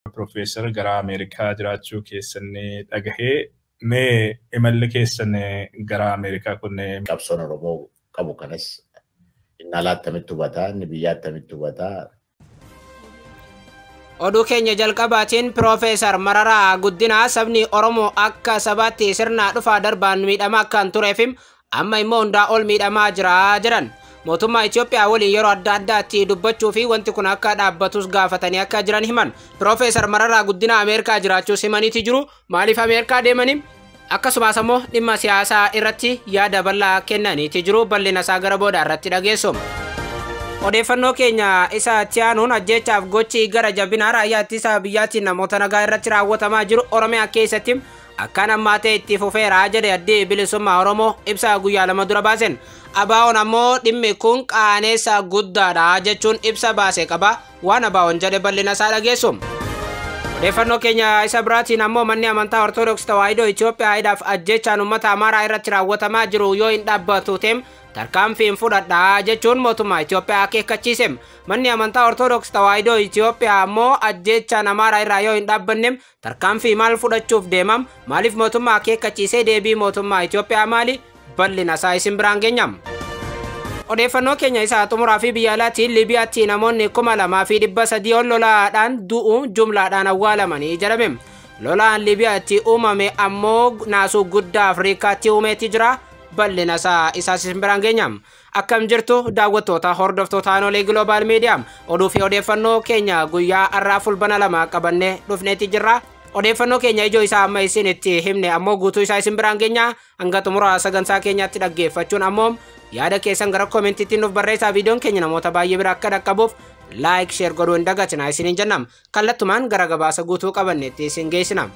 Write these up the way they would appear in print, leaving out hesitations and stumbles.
Profeesar gara Ameerikaa jiraachuu keessanii dhagahee mee imalli keessan gara Ameerikaa kun qabsoon Oromoo qabu kanas inni alaatti hubataa inni biyyaatti hubataa. Oduu keenya jalqabaatiin Profeesar Mararaa Guddinaa sabni Oromoo akka sabaatti sirna dhufaa darbaan miidhamaa kan tureefim amma immoo hundaa ol miidhamaa jira jedhan. Mootummaa Itoophiyaa waliin yeroo adda addaatti dubbachuu fi wanti kun akka dhaabbatus gaafatanii akka jiran himan. Profeesar Mararaa Guddinaa Ameerikaa jiraachuu himaniiti jiru. Maaliif Ameerikaa deemanii? Akkasumas immoo dhimma siyaasaa irratti yaada bal'aa kennaniiti jiru. Bal'ina isaa gara booda irratti dhageessu. Odeeffannoo keenya isa tiyaanuun ajjeechaaf gochi gara jabinaa raayyaa ittisa biyyaatiin namoota nagaa irratti raawwatamaa jiru Oromiyaa keessatti akkaan ammaatee itti fufeera jedhe addi bilisummaa Oromoo ibsa guyyaa lama dura baasen. Abaa'oon ammoo dhimmi kun qaaneessa guddaadha jechuun ibsa baasee qaba. Waan Abaa'oon jedhe bal'ina isaa dhageessu. Odeeffannoo keenya isa biraatiin ammoo manni amantaa Ortodoksii Tawaahidoo Itoophiyaa hidhaaf ajjeechaan uummata Amaaraa irratti raawwatamaa jiru yoo hin dhaabbatu ta'e tarkaanfiin fudhadhaa jechuun mootummaa Itoophiyaa akeekkachiise. Manni amantaa Ortodoksii Tawaahidoo Itoophiyaa ammoo ajjeechaan Amaaraa irraa yoo hin dhaabbanne tarkaanfii maal fudhachuuf deemam? Maaliif mootummaa akeekkachiisee deebii mootummaa Itoophiyaa maali? Bal'ina isaa isin biraan geenyam. Odeeffannoo keenya isa xumuraa fi biyya alaatiin Liibiyaatti namoonni 2,300 ol lolaadhaan du'u jumlaadhaan awwaalamanii jedhame. Lolaan Liibiyaatti uumame ammoo naasuu guddaa Afrikaatti uumeeti jira. Bal'ina isaa isin biraan geenyam. Akkam jirtu daawwattoota hordoftoota Anolee Global Media oduu fi odeeffannoo keenya guyyaa har'aa fulbana 2 qabannee dhufneeti jirra. Odeeffannoo keenya ijoo isaa amma isinitti himne ammoo guutuu isaa isin biraan geenya hanga xumura sagantaa keenyaatti dhaggeeffachuun ammoo yaada keessan gara koomentiitti nuuf barreessaa. Viidiyoon keenya namoota baay'ee bira akka dhaqqabuuf like share godhuu hin dagatinaa isiniin jennam. Kallattumaan gara gabaasa guutuu qabanneetti isin geessina.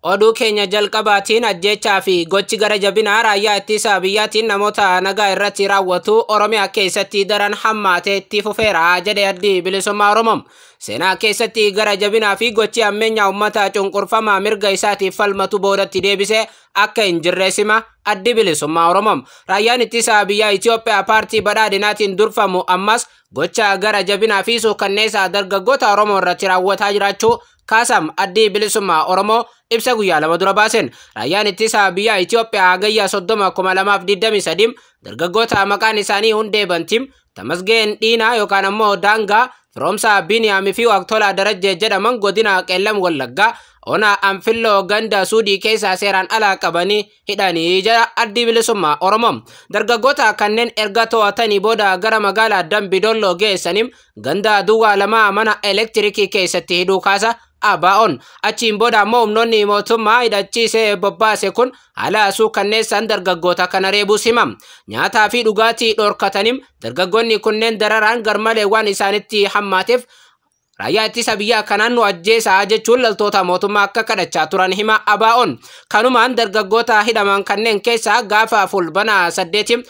Oduu keenya jalqabaatiin ajjeechaa fi gochi gara jabinaa raayyaa ittisa biyyaatiin namoota nagaa irratti raawwatu Oromiyaa keessatti daran hammaatee itti fufeera jedhe addi bilisummaa Oromoo. Seenaa keessatti gara jabinaa fi gochi ammeenyaa uummata cunqurfamaa mirga isaatiif falmatu boodatti deebisee akka hin jirreessima addi bilisummaa Oromoo. Raayyaan ittisa biyyaa Itoophiyaa paartii badhaadhinaatiin durfamu ammas gocha gara jabinaa fi suukanneessaa dargaggoota Oromoo irratti raawwataa jiraachuu kaasam addi bilisummaa Oromoo ibsa guyyaa lama dura baasen. Raayyaan ittisa biyyaa Itoophiyaa hagayya 30,2023 dargaggoota maqaan isaanii Hundee Bantim, Tamasgeen Dhiinaa yookaan ammoo Daangaa, Firoomsaa Biniyaamii fi Waaqtolaa Darajjee jedhaman godina Qeellam Wallaggaa ona Anfilloo ganda Suudii keessaa seeraan alaa qabanii hidhanii jedha addi bilisummaa Oromoo. Dargaggoota kanneen erga to'atanii booda gara magaalaa Dambidolloo geessaniin ganda Duwwaa Lamaa mana elektirikii keessatti hidhuu kaasa Abaa'oon. Achiin booda ammoo humnoonni mootummaa hidhachiisee bobbaase kun haala suukanneessaan dargaggoota kana reebuu himam. Nyaataa fi dhugaatii dhorkataniin dargaggoonni kunneen dararaan garmalee waan isaanitti hammaateef raayyaa ittisa biyyaa kanaan nu ajjeesaa jechuun loltoota mootummaa akka kadhachaa turan hima Abaa'oon. Kanumaan dargaggoota hidhaman kanneen keessaa gaafa fulbana 8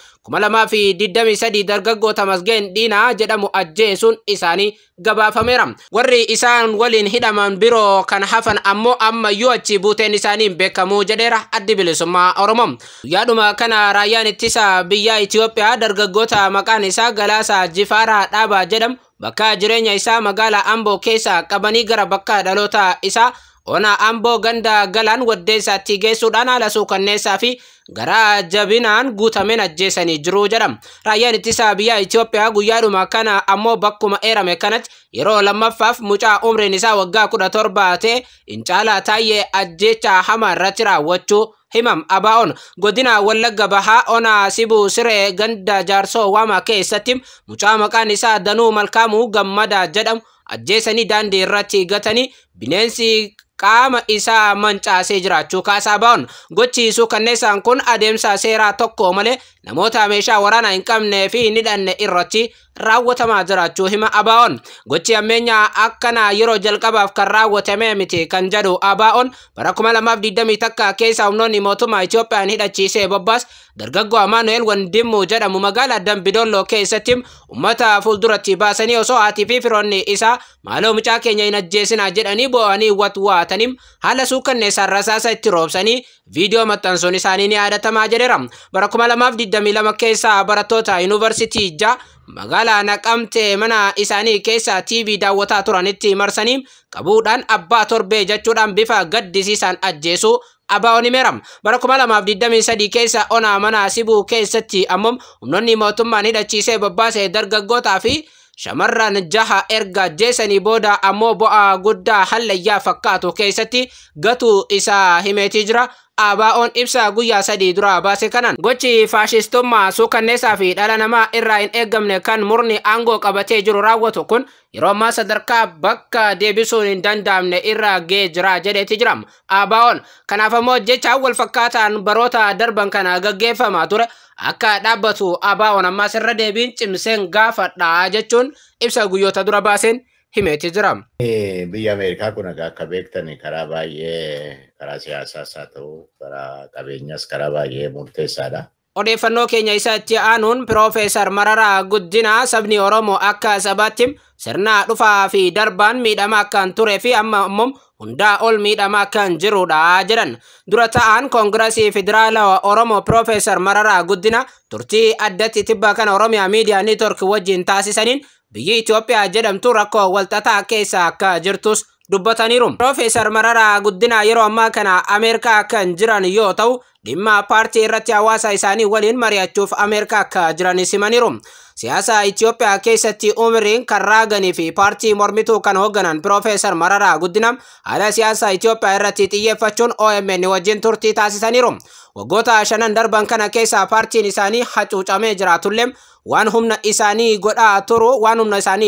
2023 dargaggoota Tamasgeen Dhiinaa jedhamu ajjeesuun isaanii gabaafameera. Warri isaan waliin hidhaman biroo kan hafan ammoo ammayyuu achi buuteen isaanii beekamu jedheera addi bilisummaa Oromoo. Yaaduma kana raayyaan ittisa biyyaa Itoophiyaa dargaggoota maqaan isaa Galaasaa Jifaaraa Dhaabaa jedhamu bakka jireenya isaa magaalaa Amboo keessa qabanii gara bakka dhaloota isaa ona Amboo ganda Galaan Waddeessaatti geessuudhaan haala suukanneessaa fi gara jabinaan guutameen ajjeesanii jiru jedhama. Raayyaan ittisa biyyaa Itoophiyaa guyyaadhuma kana ammoo bakkuma eerame kanatti yeroo lammaffaaf mucaa umriin isaa waggaa 17 ta'e Incaalaa Taayyee ajjeechaa hamaa irratti raawwachuu himam. Abaa'oon godina Wallagga Bahaa ona Sibuu Siree ganda Jaarsoo Waamaa keessatti mucaa maqaan isaa Danuu Malkaamuu Gammadaa jedhamu ajjeesanii daandii irratti gatanii bineensi qaama isaa mancaasee jiraachuu kaasa Abaa'oon. Gochi suukanneessaan kun adeemsa seeraa tokko malee namoota meeshaa waraanaa hin qabnee fi hin hidhanne irratti raawwatamaa jiraachuu hima Abaa'oon. Gochi ammeenyaa akkana yeroo jalqabaaf kan raawwatame miti kan jedhu Abaa'oon bara 2020 takka keessa humnoonni mootummaa Itoophiyaan hidhachiisee bobbaas dargaggoo Amaanu'eel Wandimuu jedhamu magaalaa Dambidolloo keessatti ummata fuulduratti baasanii osoo haatii fi firoonni isaa maaloo mucaa keenya hin ajjeesinaa jedhanii boo'anii watwaatanii haala suukanneessaan rasaasa itti roobsanii viidiyoo maxxansuun isaanii ni yaadatamaa jedheera. Bara 2022 keessa barattoota yuunivarsiitii Jaa magaalaa Naqamtee mana isaanii keessa TV daawwataa turanitti marsanii qabuudhaan abbaa torbee jechuudhaan bifa gaddisiisaan ajjeesuu ABO'n himeera. Bara 2023 keessa ona mana Sibuu keessatti ammoo humnoonni mootummaan hidhachiisee babbaasee dargaggootaa fi shamarran 6 erga ajjeesanii booda ammoo bu'aa guddaa hallayyaa fakkaatu keessatti gatuu isaa himeetii jira. ABO'n ibsa guyyaa 3 dura baase kanaan gochi faashistummaa suukanneessaa fi dhala namaa irraa hin eegamne kan murni aangoo qabatee jiru raawwatu kun yeroo ammaa sadarkaa bakka deebisuun hin danda'amne irra ga'ee jira jedheeti jira. ABO'n kanaaf ammoo jecha wal fakkaataan baroota darban kana gaggeeffamaa ture akka dhaabbatu ABO'n ammas irra deebiin cimseen gaafadha jechuun ibsa guyyoota dura baaseen himeeti jira. Biyya Ameerikaa kun akka beektan karaa baay'ee karaa siyaasaas haa ta'u karaa qabeenyaas karaa baay'ee murteessaadha. Odeeffannoo keenya isa itti aanuun Piroofeesar Mararaa Guddinaa sabni Oromoo akka sabaatti sirna dhufaa fi darbaan miidhamaa kan turee fi amma ammoo hundaa ol miidhamaa kan jirudha jedhan. Dura ta'an Koongireesii Federaalaa Oromoo Piroofeesar Mararaa Guddinaa turtii addatti tibbaa kana Oromiyaa Miidiyaa Neetwork wajjin taasisaniin biyyi Itoophiyaa jedhamtu rakkoo walxaxaa keessa akka jirtus dubbataniiru. Piroofeesar Mararaa Guddinaa yeroo ammaa kana Ameerikaa kan jiran yoo ta'u dhimma paartii irratti hawaasa isaanii waliin mari'achuuf Ameerikaa akka jiran simaniiru. Siyaasa Itoophiyaa keessatti umriin kan raaganii fi paartii mormituu kan hoogganan Piroofeesar Mararaa Guddinaa haala siyaasa Itoophiyaa irratti xiyyeeffachuun OMN wajjin turtii taasisaniiru. Waggoota 5 darban kana keessa paartiin isaanii hacuucamee jiraatullee waan humna isaanii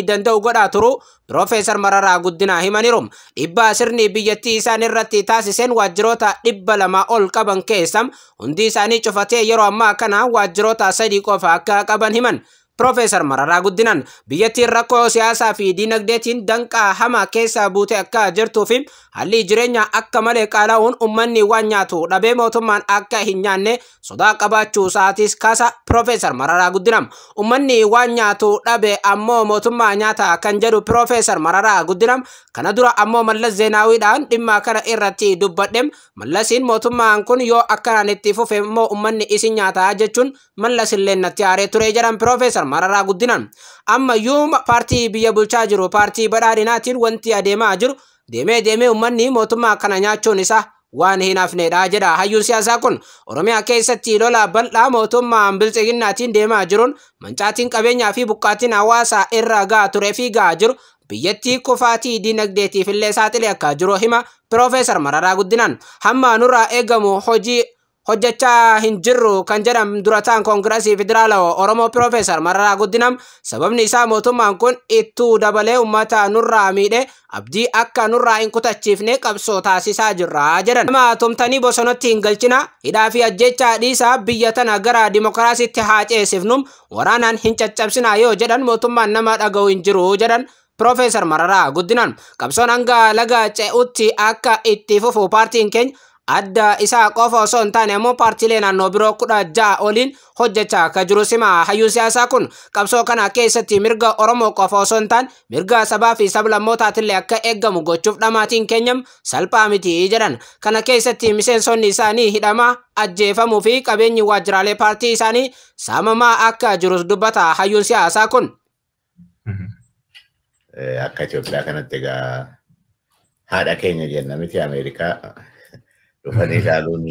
danda'u godhaa turu Piroofeesar Mararaa Guddinaa himaniiru. Dhiibbaa sirni biyyattii isaan irratti taasiseen waajjiroota 200 ol qaban keessa hundi isaanii cufatee yeroo ammaa kana waajjiroota 3 qofa akka qaban himan. Piroofeesar Mararaa Guddinaan biyyattiin rakkoo siyaasaa fi dinagdeetiin danqaa hamaa keessa buute akka jirtuu fi haalli jireenyaa akka malee qaalaa'uun uummanni waan nyaatu dhabee mootummaan akka hin nyaanne sodaa qabaachuu isaatis kaasa Piroofeesar Mararaa Guddinaan. Uummanni waan nyaatu dhabe ammoo mootummaa nyaata kan jedhu Piroofeesar Mararaa Guddinaan kana dura ammoo Mallas Zeenaawiidhaan dhimma kana irratti dubbadhe. Mallasiin mootummaan kun yoo akkanaan itti fufe immoo uummanni isin nyaata jechuun Mallas illee natti aaree ture jedhan Piroofeesar Mararaa Guddinaan. Ammayyuu paartii biyya bulchaa jiru paartii badhaadhinaatiin wanti adeemaa jiru deemee uummanni mootummaa kana nyaachuun isaa waan hin hafnedha jedha hayyuun siyaasaa kun. Oromiyaa keessatti lola bal'aa mootummaan bilchiginnaatiin deemaa jiruun mancaatiin qabeenyaa fi buqqaatiin hawaasaa irra gahaa turee fi gahaa jiru biyyattii kufaatii dinagdeetiif illee saaxilee akka jiru hima Piroofeesar Mararaa Guddinaan. Hamma nurraa eegamu hojjechaa hin jirru kan jedhan dura ta'an Koongireesii Federaalaa Oromoo Piroofeesar Mararaa Guddinaan sababni isaa mootummaan kun ittuu dabalee uummata nurraa miidhee abdii akka nurraa hin kutachiifne qabsoo taasisaa jirra jedhan. Nama tumtanii bosonatti hin galchina hidhaa fi ajjechaa dhiisaa biyya tana gara dimokiraasiitti haa ceesifnu waraanaan hin caccabsina yoo jedhan mootummaan nama dhaga'u hin jiru jedhan Piroofeesar Mararaa Guddinaan. Qabsoon hanga laga ce'utti akka itti fufu paartiin keenya adda isaa qofa osoo hin taane ammoo paartiilee naannoo biroo 16 oliin hojjechaa akka jiru sima hayyuun siyaasaa kun. Qabsoo kana keessatti mirga Oromoo qofa osoo hin taane mirga sabaa fi sablammootaatiillee akka eeggamu gochuuf dhamaatiin keenyam salphaa miti jedhan. Kana keessatti miseensonni isaanii hidhamaa ajjeefamuu fi qabeenyi waajjiraalee paartii isaanii saamamaa akka jirus dubbata hayyuun siyaasaa kun. Akka Itoophiyaa kanatti egaa haadha keenya jenna miti Ameerikaa dhufanii ilaaluun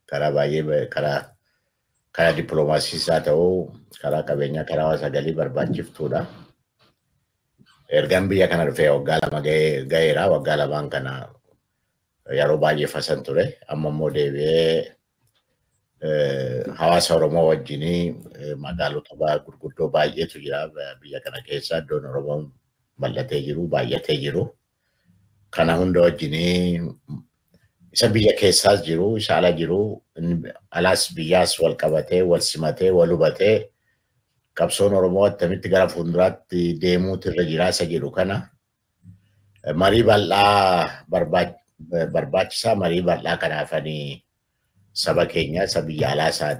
karaa baay'ee karaa dippiloomaasiis haa ta'u karaa qabeenyaa karaa hawaasa galii barbaachiftuudha. Ergaan biyya kana dhufee waggaa 2 ga'eera. Waggaa 2 kana yeroo baay'ee fasan ture. Amma immoo deebi'ee hawaasa Oromoo wajjin magaalota gurguddoo baay'eetu jira biyya kana keessa. Iddoon Oromoon bal'atee jiru baay'atee jiru. Kana hunda wajjin isa biyya keessaas jiru isa ala jiru alas biyyaas wal qabatee wal simatee wal hubatee qabsoon Oromoo attamitti gara fuulduraatti deemuutu irra jira isa jedhu kana marii bal'aa barbaachisaa marii bal'aa kanaafanii saba keenya isa biyya alaa isaa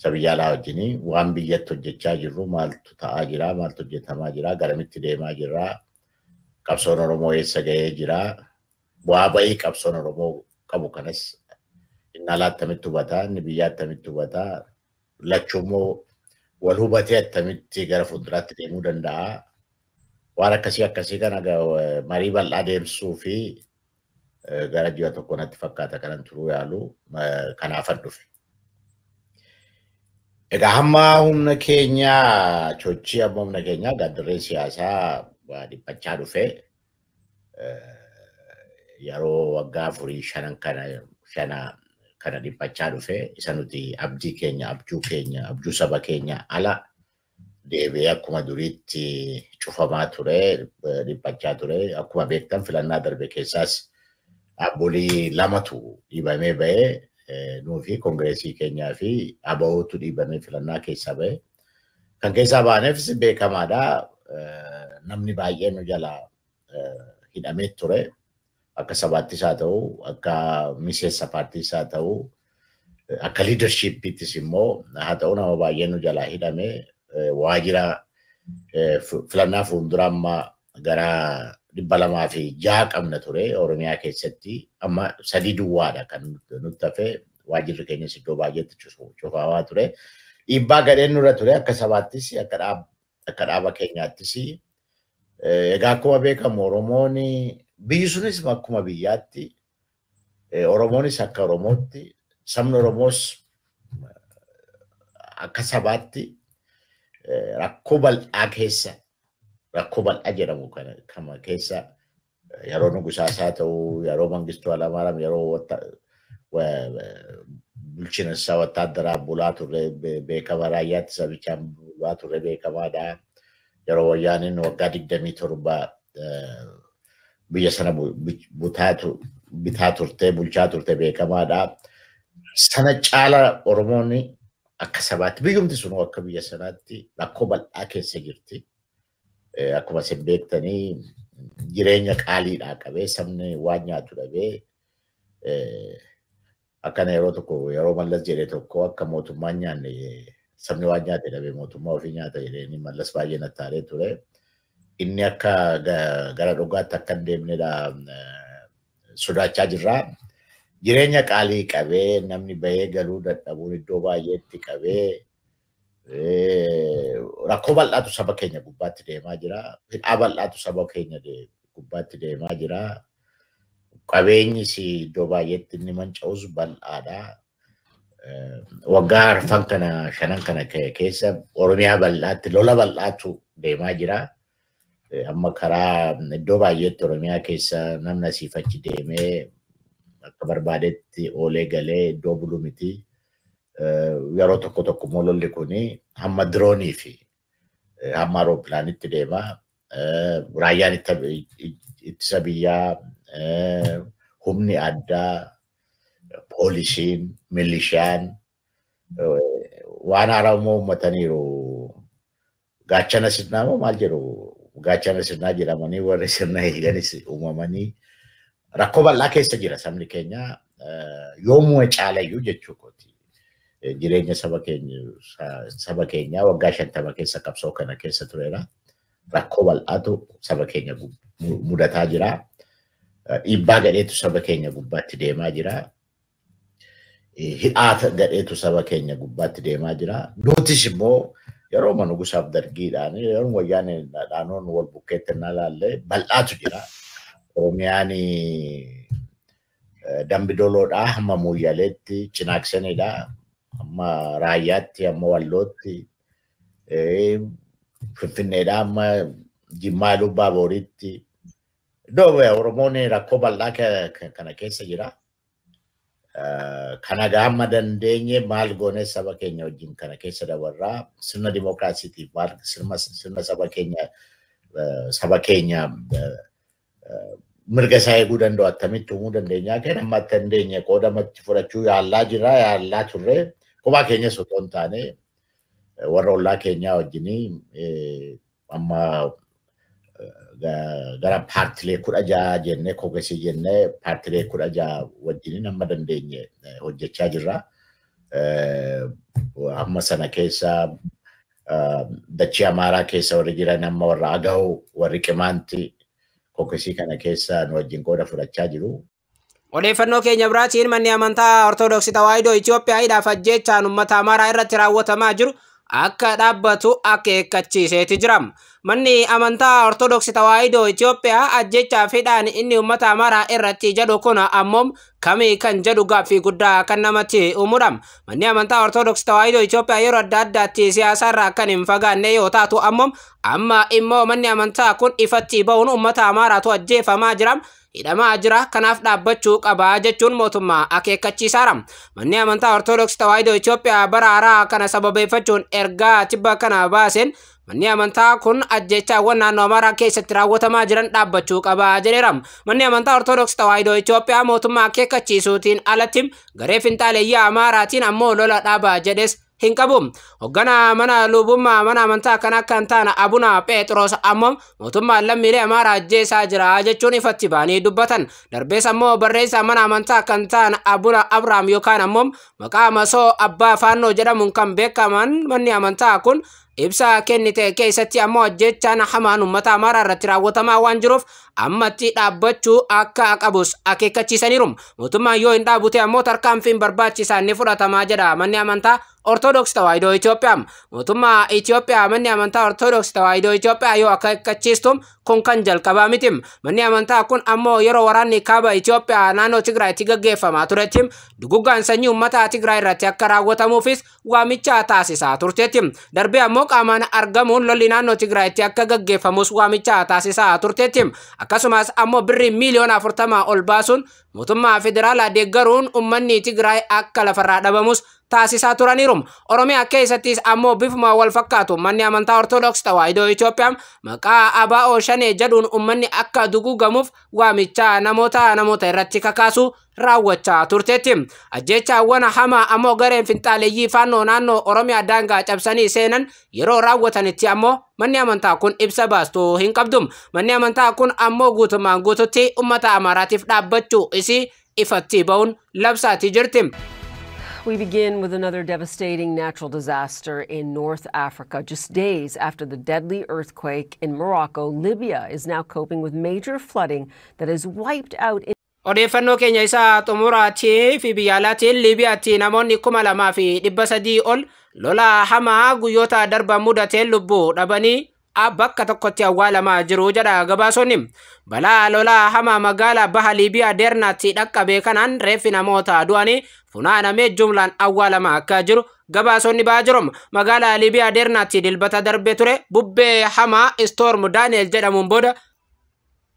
sabiyyaa laa wajjini waan biyyatti hojjechaa jirru maaltu ta'aa jira, maaltu hojjetamaa jira, garamitti deemaa jira, qabsoon Oromoo eessa ga'ee jira, bu'aa ba'ii qabsoon Oromoo qabu kanas inni alaa attamitti hubataa, inni biyyaa attamitti hubataa, lachuummoo wal hubatee attamitti gara fuulduraatti deemuu danda'a. Waan akkasii kana marii bal'aa deemsuu fi gara ji'a tokko natti fakkaata kanan turuu yaalu kanaafan dhufe. Egaa hamma humna keenya sochii amma humna keenya gaaddirree siyaasaa dhiphachaa dhufe yeroo waggaa 4-5 kana dhiphachaa dhufe isa nuti abdii keenya abjuu saba keenya ala deebi'ee akkuma duriitti cufamaa ture dhiphachaa ture. Akkuma beektan filannaa darbe keessaas dhaabbolii lamatu dhiibamee ba'ee nuufi kongireesii keenyaa fi ABO'tu dhiibamee filannaa keessaa ba'e. Kan keessaa baaneefis beekamaadha. Namni baay'een nu jala hidhamee ture. Akka sabaattis haa ta'u, akka miseensa paartiis haa ta'u, akka liidarshiippiittis immoo haa ta'u nama baay'een nu jala hidhamee waajjira filannaa fuuldura amma gara 206 qabna ture Oromiyaa keessatti. Amma 3 duwwaadha kan nutti hafe. Waajjirri keenyas iddoo baay'eetti cufamaa ture. Dhiibbaa gadheen nurra ture akka sabaattis akka dhaaba keenyaattis. Egaa akkuma beekamu Oromoon biyyi sunis akkuma biyyaatti Oromoonis akka Oromootti sabni Oromoos akka sabaatti rakkoo bal'aa keessa rakkoo bal'aa jedhamu kana keessa yeroo Nugusaasaa ta'u yeroo Mangistuu Hayilamaariyaam yeroo bulchiinsa wattaaddaraa bulaa turre beekama raayyaatti sabichaan bulaa turre beekamaadha. Yeroo wayyaaniin waggaa 27 biyya sana bitaa turte bulchaa turte beekamaadha. Sana caala Oromoon akka sabaatti biyyumti sun akka biyya sanaatti rakkoo bal'aa keessa jirti. Akkuma isin beektanii jireenya qaaliidhaa qabee sabni waan nyaatu dhabee akkana yeroo tokko yeroo Mallas jedhe tokko akka mootummaan nyaanne sabni waan nyaate dhabee mootummaa ofii nyaata jedhanii Mallas baay'ee nattaalee ture. Inni akka gara dhugaatti akka hin deemnedha sodaachaa jirra. Jireenya qaalii qabee namni bahee galuu dadhabuun iddoo baay'eetti qabee rakkoo bal'aatu saba keenya gubbaatti deemaa jira. Hidhaa bal'aatu saba keenya gubbaatti deemaa jira. Qabeenyis iddoo baay'eetti inni manca'us bal'aadha. Waggaa 5 kana keessa Oromiyaa bal'aatti lola bal'aatu deemaa jira. Amma karaa iddoo baay'eetti Oromiyaa keessa namni asiifachi deemee akka barbaadetti oolee galee iddoo bulu miti. Yeroo tokko immoo lolli kuni hamma diroonii fi hamma aerooppilaanitti deema. Raayyaan ittisa biyyaa, humni addaa, poolisiin, milishaan waan haaraa uummataniiru. Gaachana sirnaa moo maal jedhu? Gaachana sirnaa jedhamanii warri sirna eeganis uumamanii rakkoo bal'aa keessa jira sabni keenya. Yoomuu caalayyuu jechuu kooti. Jireenya saba keenya waggaa 50 keessa qabsoo kana keessa tureera. Rakkoo bal'aatu saba keenya mudataa jira. Dhiibbaa gadheetu saba keenya gubbaatti deemaa jira. Hidhaa gadheetu saba keenya gubbaatti deemaa jira. Nutis immoo yeroo Nugusaaf Dargiidhaan yeroo wayyaanee dhaanoon wal bukkeetti nalaallee bal'aatu jira. Oromiyaan Dambidoloodhaa hamma Muyyaleetti, Cinaaqsaneedhaa hamma Raayyaatti, hamma Wallootti, Finfinneedhaa hamma Jimmaa Lubbaa Booriitti. Iddoo Oromoon rakkoo bal'aa kana keessa jira. Kana gaama dandeenye maal goone saba keenya wajjin kana keessa dabarraa sirna dimookiraasiitiif maal sirna saba keenya mirga isaa eeguu danda'u attamitti uumuu dandeenya. Kan amma dandeenye qoodamatti fudhachuu yaallaa turre kophaa keenyas otoo hin taane warra ollaa keenyaa wajjin amma gara paartilee 16 jennee kogeesii jennee paartilee 16 wajjin amma dandeenye hojjechaa jirra. amma sana keessa dachee Amaaraa keessa warri jiran amma warra Agaw warri Qimaanti konkisii kana keessa nu wajjin qooda fudhachaa jiru. Odeeffannoo keenya biraatiin manni amantaa Ortoodooksii Tawaahidoo Itoophiyaa ajjeechaan uummata Amaaraa irratti raawwatamaa jiru akka dhaabbatu akeekkachiiseeti jira. Manni amantaa Ortoodooksii Tawaahidoo Itoophiyaa ajjeechaa fidhaan inni uummata Amaaraa irratti jedhu kun ammoo kamii kan jedhu gaaffii guddaa kan namatti uumudha. Manni amantaa Ortoodooksii Tawaahidoo Itoophiyaa yeroo adda addaatti siyaasarraa kan hin fagaanne yoo taatu ammoo amma immoo manni amantaa kun ifatti bahuun uummata Amaaraatu ajjeefamaa jira. Hidhamaa jira kanaaf dhaabbachuu qaba jechuun mootummaa akeekkachiisaara. Manni amantaa Ortoodooksii Tawaahidoo Itoophiyaa bara haaraa kana sababeeffachuun ergaa tibba kana baaseen manni amantaa kun ajjeechaawwan naannoo Amaaraa keessatti raawwatamaa jiran dhaabbachuu qaba jedheera. Manni amantaa Ortoodooksii Tawaahidoo Itoophiyaa mootummaa akeekkachiisuutiin alatti garee finxaaleeyyii Amaaraatiin ammoo lola dhaaba jedhes hin qabu. Hoggana mana lubummaa mana amantaa kana kan ta'an Abuna Phexros ammoo mootummaan lammiilee Amaaraa ajjeesaa jira jechuun ifatti baanii dubbatan. Darbees ammoo barreessaa mana amantaa kan ta'an Abuna Abrahaam yookaan ammoo maqaa Masoo Abbaa Faannoo jedhamuun kan beekaman manni amantaa kun ibsa kennite keessatti ammoo ajjeechaan hamaan uummata Amaaraa irratti raawwatamaa waan jiruuf ammatti dhaabbachuu akka qabus akeekkachiisaniiru. Mootummaan yoo hin dhaabute ammoo tarkaanfiin barbaachisaan ni fudhatamaa jedha manni amantaa Ortoodooksii Tawaahidoo Itoophiyaa. Mootummaa Itoophiyaa manni amantaa Ortoodooksii Tawaahidoo Itoophiyaa yoo akeekkachiistu kun kan jalqabaa miti. Manni amantaa kun ammoo yeroo waraanni kaaba Itoophiyaa naannoo Tigraayitti gaggeeffamaa turetti duguggaan sanyii uummata Tigraay irratti akka raawwatamuufis waamicha taasisaa turteetti. Darbee ammoo qaamaan argamuun lolli naannoo Tigraayitti akka gaggeeffamus waamicha taasisaa turteetti. Akkasumas ammoo birrii miliyoona 40 ol baasuun mootummaa federaalaa deeggaruun uummanni Tigraay akka lafarraa dhabamus taasisaa turaniiru. Oromiyaa keessattis ammoo bifuma wal fakkaatu manni amantaa Ortoodooksii Tawaahidoo Itoophiyaa maqaa ABO Shanee jedhuun uummanni akka dugugamuuf waamicha namoota irratti kakaasu raawwachaa turteetti. Ajjeechaawwan hamaa ammoo gareen finxaaleeyyii Faannoo naannoo Oromiyaa daangaa cabsanii seenan yeroo raawwatanitti ammoo manni amantaa kun ibsa baastuu hin qabdu. Manni amantaa kun ammoo guutumaan guututti uummata Amaaraatiif dhaabbachuu isii ifatti bahuun labsaatii jirti. We begin with another devastating natural disaster in North Africa. Just days after the deadly earthquake in Morocco, Libya is now coping with major flooding that has wiped out. Odeeffannoo keenya isaa xumuraatii fi biyya alaatiin Liibiyaatti namoonni 2,300 ol lola hamaa guyyoota darban mudateen lubbuu dhabanii bakka tokkotti awwaalamaa jiru jedha gabaasonni. Balaa lola hamaa magaalaa baha Liibiyaa Dernaatti dhaqqabe kanaan reeffi namoota du'anii funaanamee jumlaan awwaalamaa akka jiru gabaasonni ba'aa jiru. Magaalaa Liibiyaa Dernaatti dilbata darbee ture bubbee hamaa Storm Daniel jedhamuun booda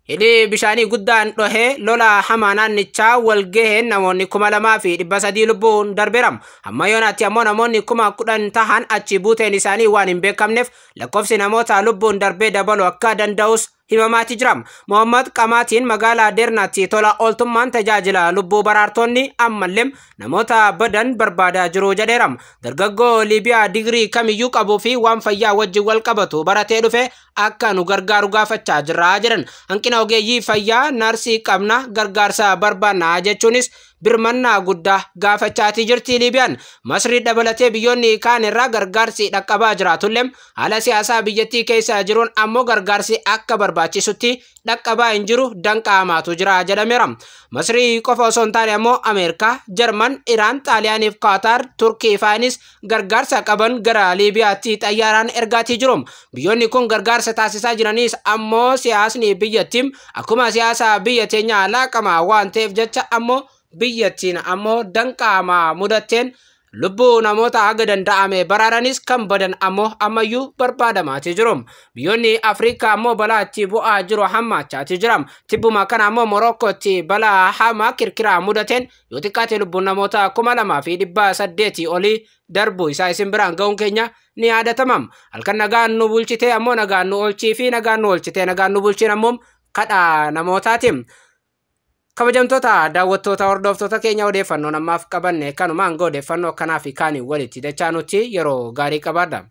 hidhi bishaanii guddaan dhohee lola hamaa naannichaa wal gaheen namoonni 2,300 lubbuun darbeera. Amma yoonaatti ammoo namoonni 10,000 tahan achi buuteen isaanii waan hin beekamneef lakkoofsi namoota lubbuun darbee dabaluu akka danda'us himamaati jira. Mohammad Qamaatiin magaalaa Dernaatti tola ooltummaan tajaajila lubbuu baraartonni ammallee namoota badan barbaadaa jiru jedheera. Dargaggoo Liibiyaa digirii kamiyyuu qabuu fi waan fayyaa wajjin wal qabatu baratee dhufe akka nu gargaaru gaafachaa jirra jedhan. Hanqina ogeeyyii fayyaa narsii qabna gargaarsa barbaanna jechuunis birmannaa guddaa gaafachaatii jirti Liibiyaan. Masrii dabalatee biyyoonni kaan irraa gargaarsi dhaqqabaa jiraatullee haala siyaasaa biyyattii keessa jiruun ammoo gargaarsi akka barbaachisutti dhaqqabaa hin jiru danqaamaatu jira jedhameera. Masrii qofa osoo hin taane ammoo Ameerikaa, Jarman, Iraan, Xaaliyaaniif Qaataar, Turkii faanis gargaarsa qaban gara Liibiyaatti xayyaaraan ergaatii jiru. Biyyoonni kun gargaarsa taasisaa jiranis ammoo siyaasni biyyattii akkuma siyaasa biyya teenyaa laaqama waan ta'eef jecha ammoo biyyattiin ammoo danqaama mudateen lubbuu namoota haga danda'ame baraaranis kan badan ammoo ammayyuu barbaadamaati jiru. Biyyoonni Afrikaa ammoo balaa itti bu'aa jiru hammaachaati jira. Tibbuma kana ammoo Morokootti balaa hamaa kirkiraa mudateen yoo xiqqaate lubbuun namoota 2,800 olii darbu isaa isin biraan ga'uun keenya ni yaadatama. Halkan nagaan nu bulchite ammoo nagaan nu oolchii fi nagaan nu oolchite nagaan nu bulchin ammoo kadhaa namootaati. Kabajamtoota daawwattoota hordoftoota keenya odeeffannoo namaaf qabanne kanumaan odeeffannoo kanaa fi kaanii walitti dachaanutti yeroo gaarii qabaadha.